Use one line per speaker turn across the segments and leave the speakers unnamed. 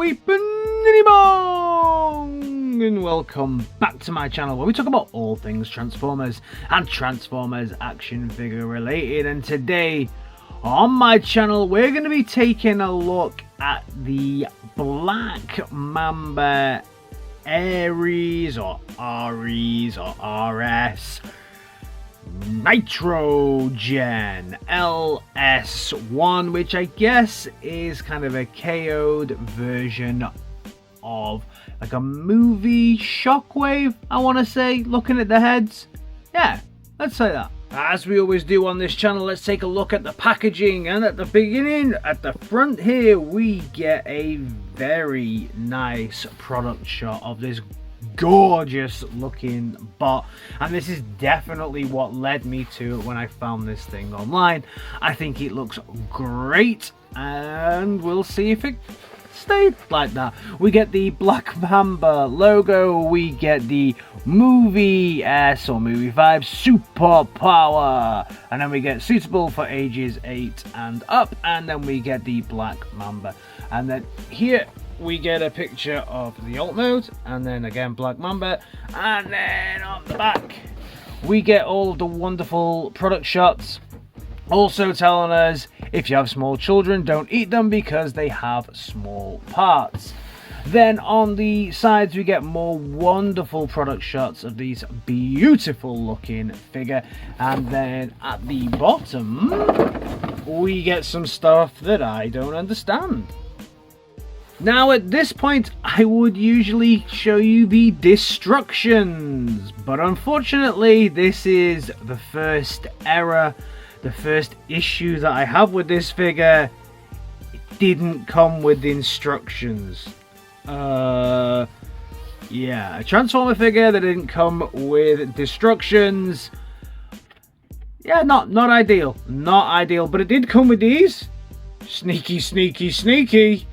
Weepenibong! And welcome back to my channel where we talk about all things Transformers and Transformers action figure related. And today on my channel we're going to be taking a look at the Black Mamba Ares or Ares or RS Nitro Gen LS1, which I guess is kind of a KO'd version of like a movie Shockwave, I want to say, looking at the heads. Yeah, let's say that. As we always do on this channel, let's take a look at the packaging. And at the beginning, at the front here, we get a very nice product shot of this gorgeous looking bot, and this is definitely what led me to it when I found this thing online. I think it looks great, and we'll see if it stayed like that. We get the Black Mamba logo, we get the movie S or movie 5 superpower, and then we get suitable for ages 8 and up, and then we get the Black Mamba, and then here we get a picture of the alt mode, and then again Black Mamba, and then on the back we get all of the wonderful product shots, also telling us if you have small children, don't eat them because they have small parts. Then on the sides we get more wonderful product shots of these beautiful looking figure, and then at the bottom we get some stuff that I don't understand. Now at this point I would usually show you the destructions, but unfortunately this is the first error, the first issue that I have with this figure. It didn't come with instructions. Yeah, a Transformer figure that didn't come with destructions. Yeah, not ideal, but it did come with these. Sneaky, sneaky, sneaky.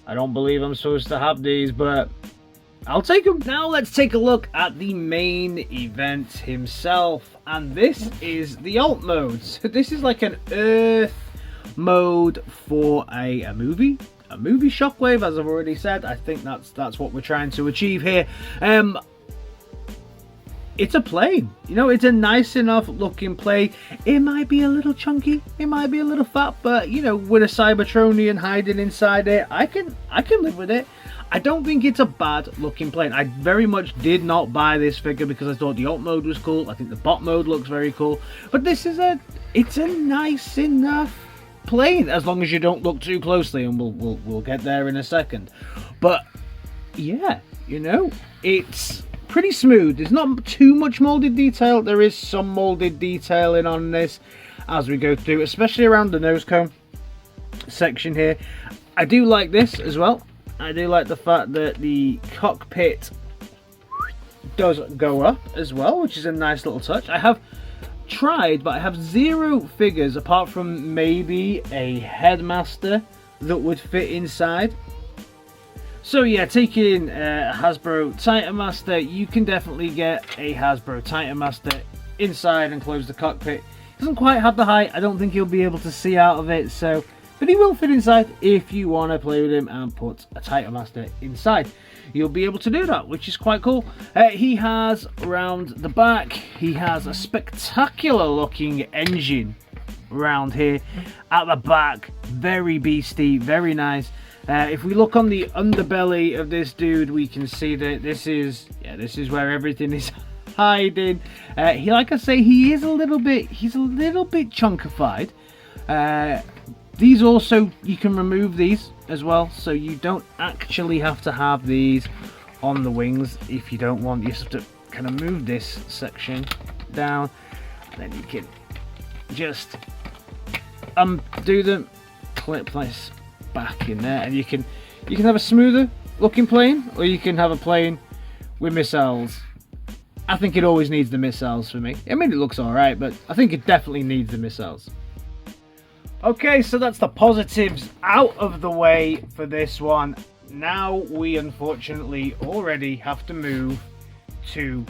I don't believe I'm supposed to have these, but I'll take them. Now let's take a look at the main event himself, and this is the alt mode. So this is like an Earth mode for a movie Shockwave, as I've already said. I think that's what we're trying to achieve here. It's a plane, you know, it's a nice enough looking plane. It might be a little chunky, it might be a little fat, but you know, with a Cybertronian hiding inside it, I can live with it. I don't think it's a bad looking plane. I very much did not buy this figure because I thought the alt mode was cool. I think the bot mode looks very cool, but this is it's a nice enough plane as long as you don't look too closely, and we'll get there in a second. But yeah, you know, it's pretty smooth. There's not too much molded detail. There is some molded detailing on this as we go through, especially around the nose cone section here. I do like this as well. I do like the fact that the cockpit does go up as well, which is a nice little touch. I have tried, but I have zero figures apart from maybe a headmaster that would fit inside. So yeah, taking Hasbro Titan Master, you can definitely get a Hasbro Titan Master inside and close the cockpit. Doesn't quite have the height. I don't think you'll be able to see out of it, so, but he will fit inside if you want to play with him and put a Titan Master inside. You'll be able to do that, which is quite cool. He has around the back, he has a spectacular looking engine around here at the back. Very beastie, very nice. If we look on the underbelly of this dude, we can see that this is where everything is hiding. Like I say, he's a little bit chunkified. These also, you can remove these as well, so you don't actually have to have these on the wings if you don't want. You just have to kind of move this section down, and then you can just undo them, clip this back in there, and you can have a smoother looking plane, or you can have a plane with missiles. I think it always needs the missiles for me. I mean, it looks alright, but I think it definitely needs the missiles. Okay, so that's the positives out of the way for this one. Now we unfortunately already have to move to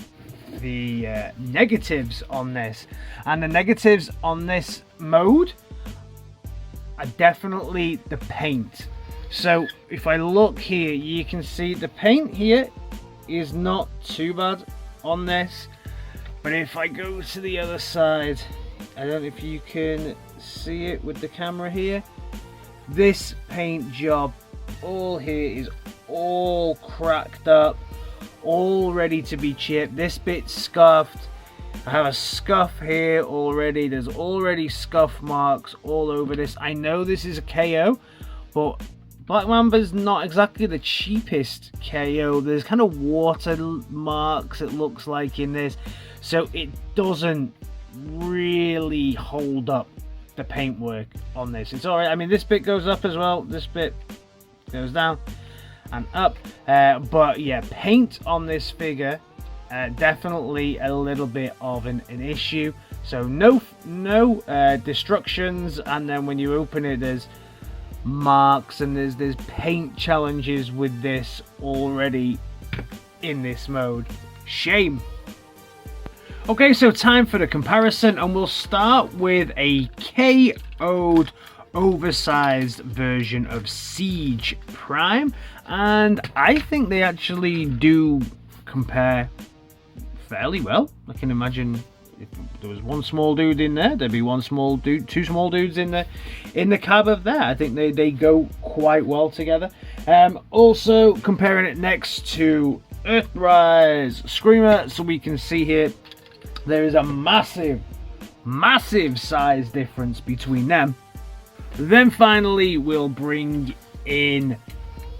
the negatives on this, and the negatives on this mode are definitely the paint. So if I look here, you can see the paint here is not too bad on this, but if I go to the other side, I don't know if you can see it with the camera here, this paint job all here is all cracked up, all ready to be chipped. This bit's scuffed. I have a scuff here already. There's already scuff marks all over this. I know this is a KO, but Black Mamba's not exactly the cheapest KO. There's kind of water marks, it looks like, in this, so it doesn't really hold up the paintwork on this. It's alright. I mean, this bit goes up as well, this bit goes down and up, but yeah, paint on this figure definitely a little bit of an issue. So no destructions, and then when you open it, there's marks and there's paint challenges with this already in this mode. Shame. Okay, so time for the comparison, and we'll start with a KO'd oversized version of Siege Prime, and I think they actually do compare fairly well. I can imagine if there was one small dude in there, there'd be one small dude, two small dudes in the cab of there. I think they go quite well together. Also comparing it next to Earthrise Screamer, so we can see here there is a massive size difference between them. Then finally we'll bring in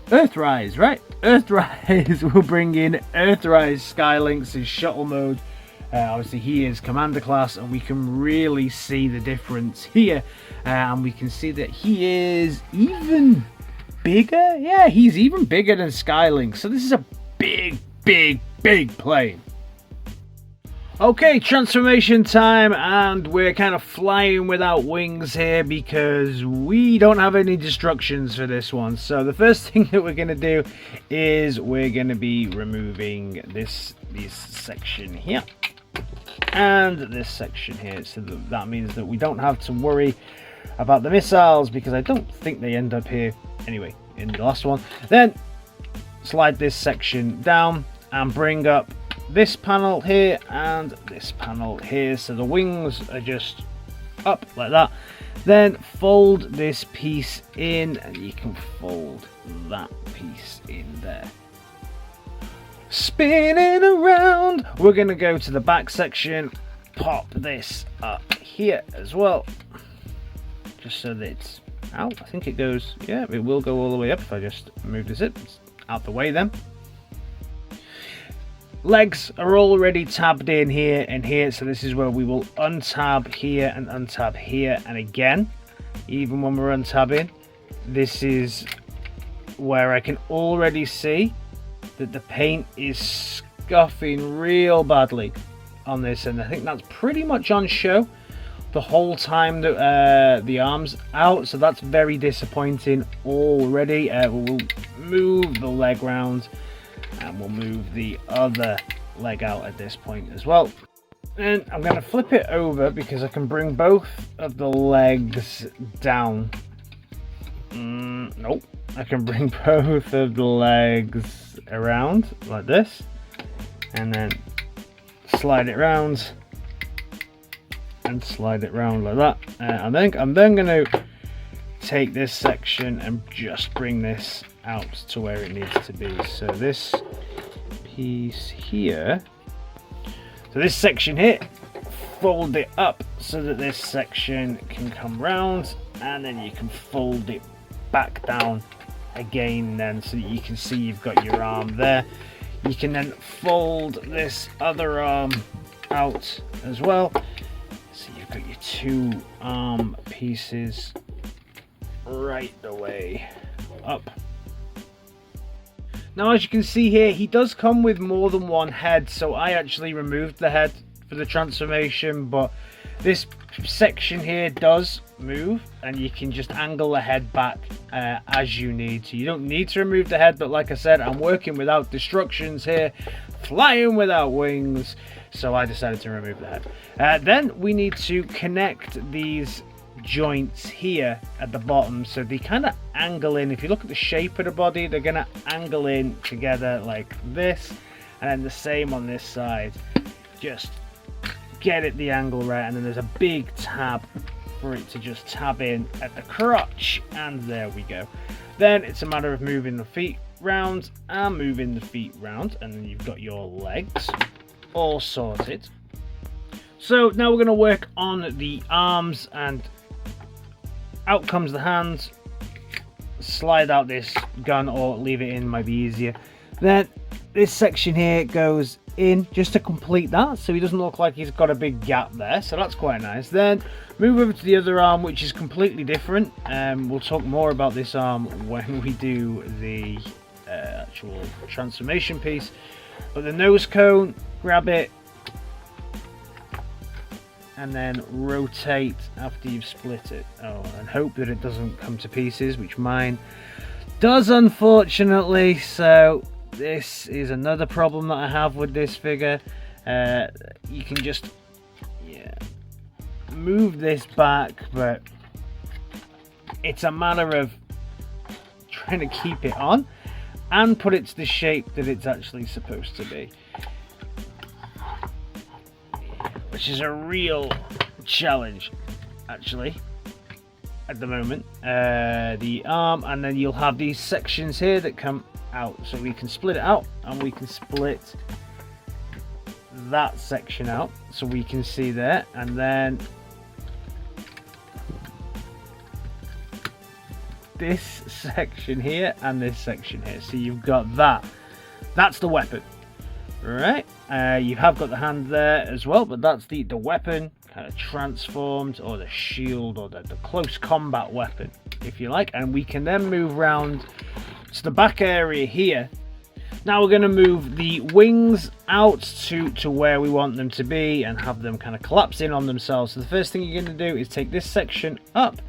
Earthrise, right? Earthrise will bring in Earthrise Skylynx's shuttle mode. Obviously he is commander class, and we can really see the difference here, and we can see that he is even bigger. Yeah, he's even bigger than Skylynx, so this is a big plane. Okay, transformation time, and we're kind of flying without wings here because we don't have any destructions for this one. So the first thing that we're going to do is we're going to be removing this section here and this section here, so that means that we don't have to worry about the missiles, because I don't think they end up here anyway in the last one. Then slide this section down and bring up this panel here and this panel here, so the wings are just up like that. Then fold this piece in, and you can fold that piece in there. Spinning around, we're going to go to the back section, pop this up here as well, just so that it's out. I think it goes, yeah, it will go all the way up if I just move this out the way then. Legs are already tabbed in here and here, so this is where we will untab here and untab here, and again, even when we're untabbing, this is where I can already see that the paint is scuffing real badly on this, and I think that's pretty much on show the whole time that the arm's out, so that's very disappointing already. We'll move the leg round, and we'll move the other leg out at this point as well. And I'm going to flip it over because I can bring both of the legs down. Nope. I can bring both of the legs around like this, and then slide it round and slide it round like that. I'm then going to take this section and just bring this out to where it needs to be. So this piece here, so this section here, fold it up so that this section can come round, and then you can fold it back down again then, so that you can see you've got your arm there. You can then fold this other arm out as well, so you've got your two arm pieces right the way up. Now, as you can see here, he does come with more than one head, so I actually removed the head for the transformation, but this section here does move, and you can just angle the head back as you need to. You don't need to remove the head, but like I said, I'm working without destructions here, flying without wings, so I decided to remove the head. Then we need to connect these joints here at the bottom, so they kind of angle in. If you look at the shape of the body, they're going to angle in together like this, and then the same on this side. Just get it the angle right, and then there's a big tab for it to just tab in at the crotch, and there we go. Then it's a matter of moving the feet round and moving the feet round, and then you've got your legs all sorted. So now we're going to work on the arms, and out comes the hands. Slide out this gun or leave it in, might be easier. Then this section here goes in just to complete that, so he doesn't look like he's got a big gap there, so that's quite nice. Then move over to the other arm, which is completely different. We'll talk more about this arm when we do the actual transformation piece. But the nose cone, grab it and then rotate after you've split it. Oh, and hope that it doesn't come to pieces, which mine does, unfortunately. So this is another problem that I have with this figure. You can just move this back, but it's a matter of trying to keep it on and put it to the shape that it's actually supposed to be, which is a real challenge actually at the moment. The arm, and then you'll have these sections here that come out, so we can split it out, and we can split that section out so we can see there, and then this section here and this section here. So you've got that. That's the weapon, right? You have got the hand there as well, but that's the weapon kind of transformed, or the shield, or the close combat weapon, if you like. And we can then move round to the back area here. Now we're going to move the wings out to where we want them to be and have them kind of collapse in on themselves. So the first thing you're going to do is take this section up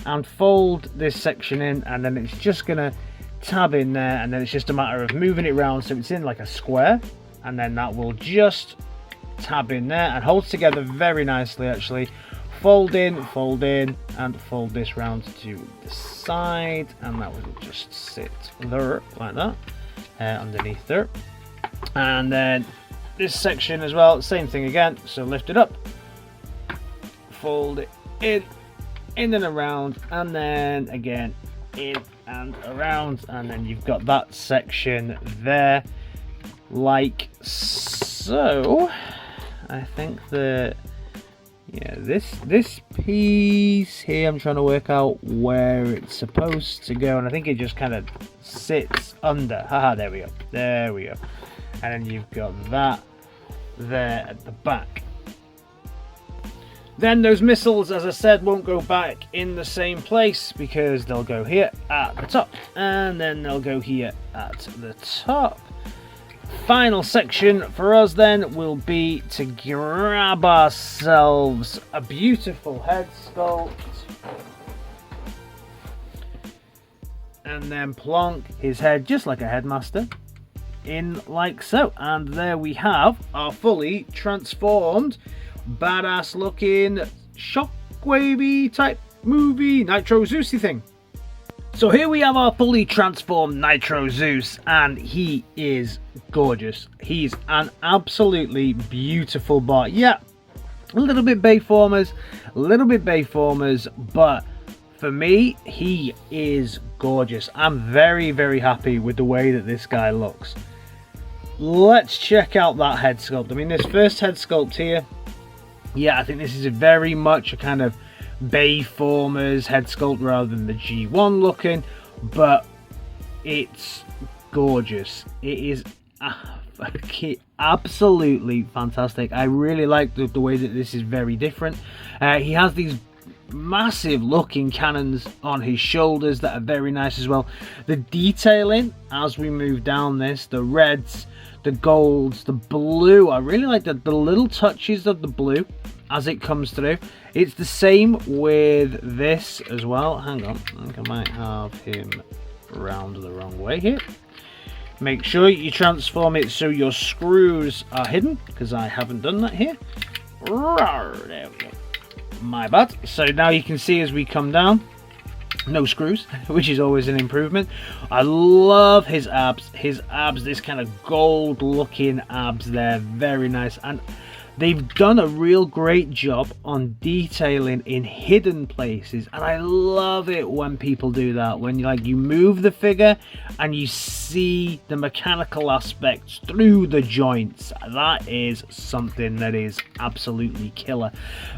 and fold this section in, and then it's just going to tab in there, and then it's just a matter of moving it around so it's in like a square, and then that will just tab in there and holds together very nicely actually. Fold in, and fold this round to the side, and that will just sit there like that, underneath there. And then this section as well, same thing again, so lift it up, fold it in and around, and then again in and around, and then you've got that section there like so. I think the this piece here, I'm trying to work out where it's supposed to go, and I think it just kind of sits under. Haha, there we go, and then you've got that there at the back. Then those missiles, as I said, won't go back in the same place, because they'll go here at the top, and then they'll go here at the top. Final section for us then will be to grab ourselves a beautiful head sculpt, and then plonk his head just like a headmaster in like so. And there we have our fully transformed, badass looking Shockwave type movie Nitro Zeusy thing. So here we have our fully transformed Nitro Zeus, and he is gorgeous. He's an absolutely beautiful bot. Yeah, a little bit Bayformers, but for me, he is gorgeous. I'm very, very happy with the way that this guy looks. Let's check out that head sculpt. I mean, this first head sculpt here, yeah, I think this is very much a kind of Bayformers head sculpt rather than the G1 looking, but it's gorgeous. It is absolutely fantastic. I really like the way that this is very different. He has these massive looking cannons on his shoulders that are very nice as well. The detailing as we move down this, the reds, the golds, the blue, I really like the little touches of the blue as it comes through. It's the same with this as well. Hang on, I think I might have him round the wrong way here. Make sure you transform it so your screws are hidden, because I haven't done that here. There we go. My bad. So now you can see as we come down, no screws, which is always an improvement. I love his abs. His abs, this kind of gold looking abs there, very nice. And they've done a real great job on detailing in hidden places, and I love it when people do that, when you move the figure and you see the mechanical aspects through the joints. That is something that is absolutely killer.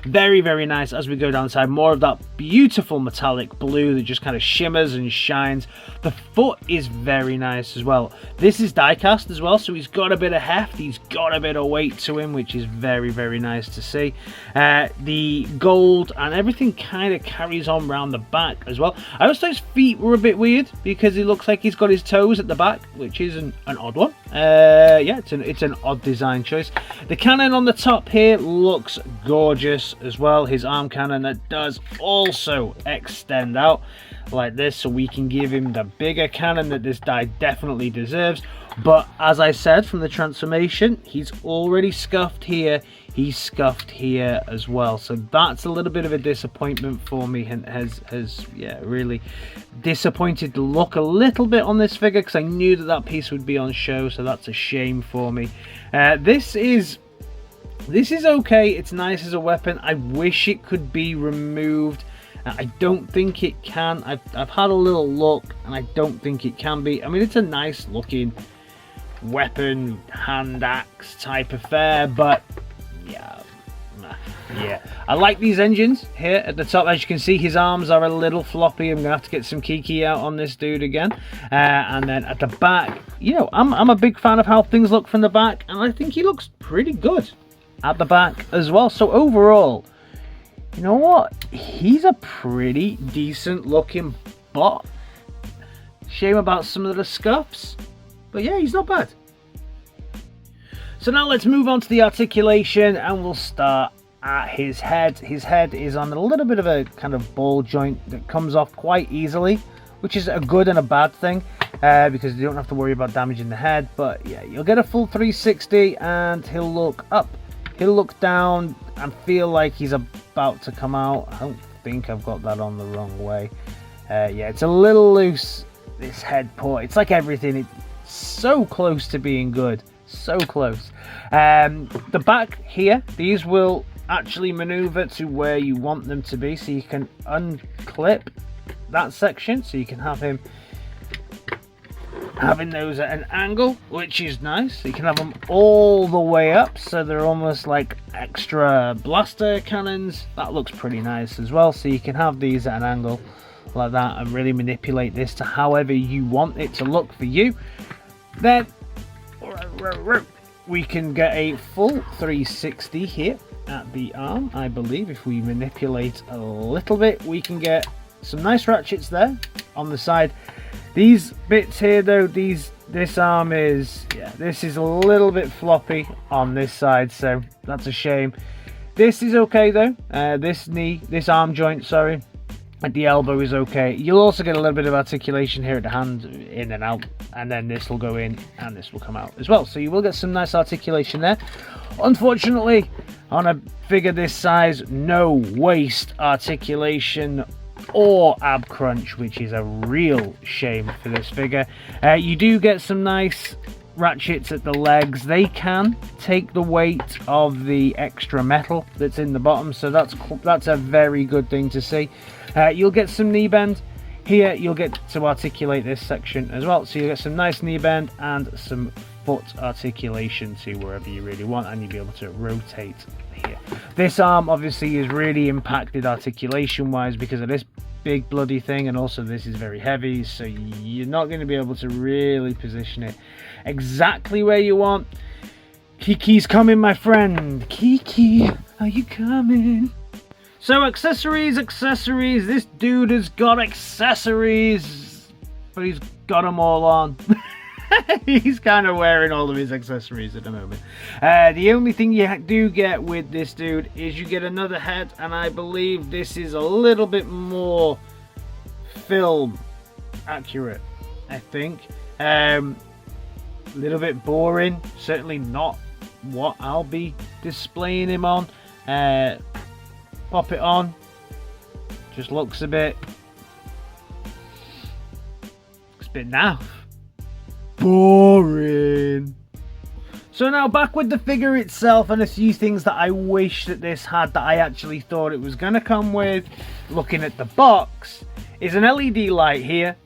Very, very nice. As we go down the side, more of that beautiful metallic blue that just kind of shimmers and shines. The foot is very nice as well. This is die cast as well, so he's got a bit of heft, he's got a bit of weight to him, which is very, very nice to see. The gold and everything kind of carries on around the back as well. I always thought his feet were a bit weird because it looks like he's got his toes at the back, which is an odd one. Yeah, it's an odd design choice. The cannon on the top here looks gorgeous as well. His arm cannon that does also extend out like this, so we can give him the bigger cannon that this die definitely deserves. But as I said, from the transformation, he's already scuffed here, he's scuffed here as well, so that's a little bit of a disappointment for me, and has yeah, really disappointed the look a little bit on this figure, because I knew that piece would be on show, so that's a shame for me. This is okay, it's nice as a weapon. I wish it could be removed. I don't think it can. I've had a little look and I don't think it can be. I mean, it's a nice looking weapon, hand axe type affair, but yeah, I like these engines here at the top. As you can see, his arms are a little floppy. I'm gonna have to get some Kiki out on this dude again. And then at the back, you know, I'm a big fan of how things look from the back, and I think he looks pretty good at the back as well. So overall, you know what? He's a pretty decent looking bot. Shame about some of the scuffs, but yeah, he's not bad. So now let's move on to the articulation, and we'll start at his head. His head is on a little bit of a kind of ball joint that comes off quite easily, which is a good and a bad thing, because you don't have to worry about damaging the head. But yeah, you'll get a full 360 and he'll look up, he'll look down and feel like he's about to come out. I don't think I've got that on the wrong way. Yeah, it's a little loose, this head port. It's like everything, it's so close to being good, so close. The back here, these will actually maneuver to where you want them to be, so you can unclip that section, so you can have him having those at an angle, which is nice. You can have them all the way up, so they're almost like extra blaster cannons. That looks pretty nice as well, so you can have these at an angle like that and really manipulate this to however you want it to look for you. Then we can get a full 360 here at the arm. I believe if we manipulate a little bit, we can get some nice ratchets there on the side. These bits here though, this arm is, yeah, this is a little bit floppy on this side, so that's a shame. This is okay though. This arm joint, sorry, at the elbow is okay. You'll also get a little bit of articulation here at the hand, in and out, and then this will go in and this will come out as well, so you will get some nice articulation there. Unfortunately, on a figure this size, no waist articulation or ab crunch, which is a real shame for this figure. You do get some nice ratchets at the legs. They can take the weight of the extra metal that's in the bottom, so that's a very good thing to see. You'll get some knee bend here. You'll get to articulate this section as well, so you get some nice knee bend and some foot articulation to wherever you really want, and you'll be able to rotate here. This arm obviously is really impacted articulation wise because of this big bloody thing, and also this is very heavy, so you're not going to be able to really position it exactly where you want. Kiki's coming, my friend. Kiki, are you coming? So accessories. This dude has got accessories, but he's got them all on. He's kind of wearing all of his accessories at the moment. The only thing you do get with this dude is you get another head, and I believe this is a little bit more film accurate, I think. A little bit boring, certainly not what I'll be displaying him on. Pop it on. Just looks a bit naff. Boring. So now back with the figure itself and a few things that I wish that this had that I actually thought it was going to come with. Looking at the box is an LED light here.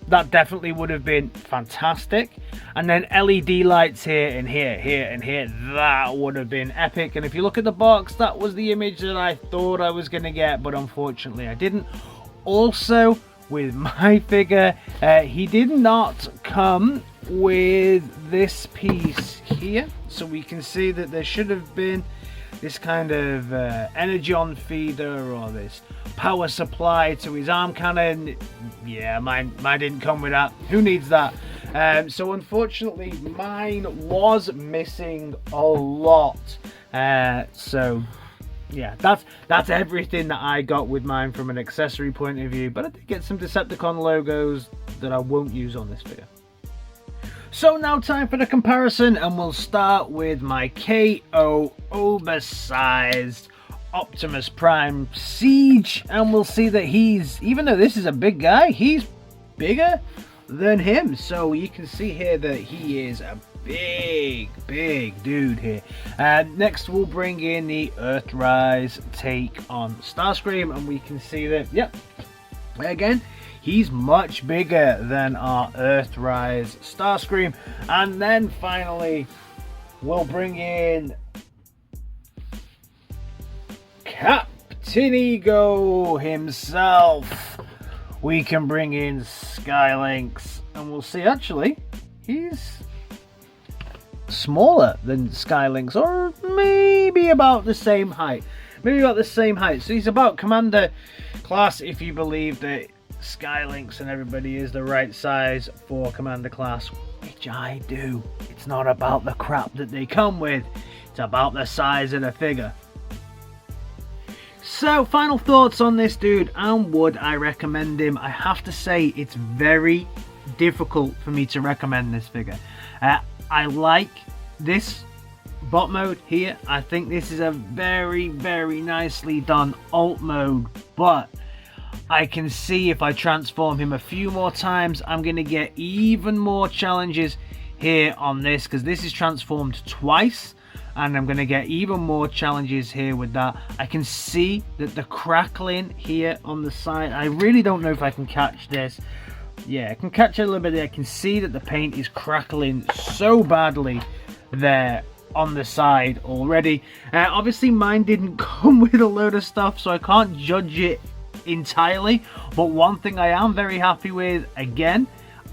That definitely would have been fantastic. And then LED lights here and here, here and here. That would have been epic. And if you look at the box, that was the image that I thought I was going to get, but unfortunately I didn't. Also, with my figure, he did not come with this piece here, so we can see that there should have been this kind of energy on feeder or this power supply to his arm cannon. Yeah, mine didn't come with that. Who needs that? So unfortunately mine was missing a lot. So yeah, that's everything that I got with mine from an accessory point of view, but I did get some Decepticon logos that I won't use on this figure. So now time for the comparison, and we'll start with my KO oversized Optimus Prime Siege, and we'll see that he's, even though this is a big guy, he's bigger than him. So you can see here that he is a big dude here. Next we'll bring in the Earthrise take on Starscream, and we can see that, yep, again, he's much bigger than our Earthrise Starscream. And then finally, we'll bring in Captain Ego himself. We can bring in Skylynx, and we'll see, actually, he's smaller than Skylynx, or maybe about the same height. So he's about Commander class, if you believe that Skylynx and everybody is the right size for Commander class, which I do. It's not about the crap that they come with, it's about the size of the figure. So final thoughts on this dude, and would I recommend him? I have to say it's very difficult for me to recommend this figure. I like this bot mode here. I think this is a very nicely done alt mode, but I can see if I transform him a few more times, I'm going to get even more challenges here on this, because this is transformed twice, and I'm going to get even more challenges here with that. I can see that the crackling here on the side, I really don't know if I can catch this. Yeah, I can catch it a little bit there. I can see that the paint is crackling so badly there on the side already. Obviously mine didn't come with a load of stuff, so I can't judge it entirely, but one thing I am very happy with, again,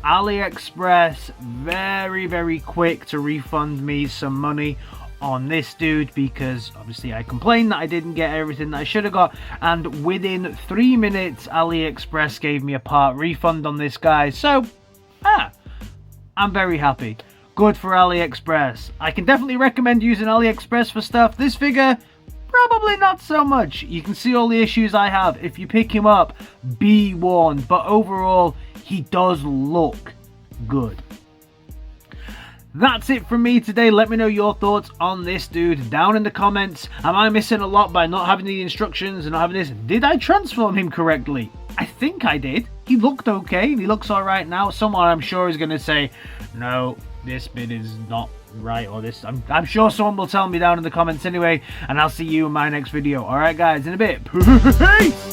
AliExpress very quick to refund me some money on this dude, because obviously I complained that I didn't get everything that I should have got, and within 3 minutes AliExpress gave me a part refund on this guy. So I'm very happy. Good for AliExpress. I can definitely recommend using AliExpress for stuff. This figure, probably not so much. You can see all the issues I have. If you pick him up, be warned. But overall, he does look good. That's it from me today. Let me know your thoughts on this dude down in the comments. Am I missing a lot by not having the instructions and not having this? Did I transform him correctly? I think I did. He looked okay. He looks alright now. Someone I'm sure is going to say, no, this bit is not right, or this. I'm sure someone will tell me down in the comments anyway, and I'll see you in my next video. Alright guys, in a bit. Peace!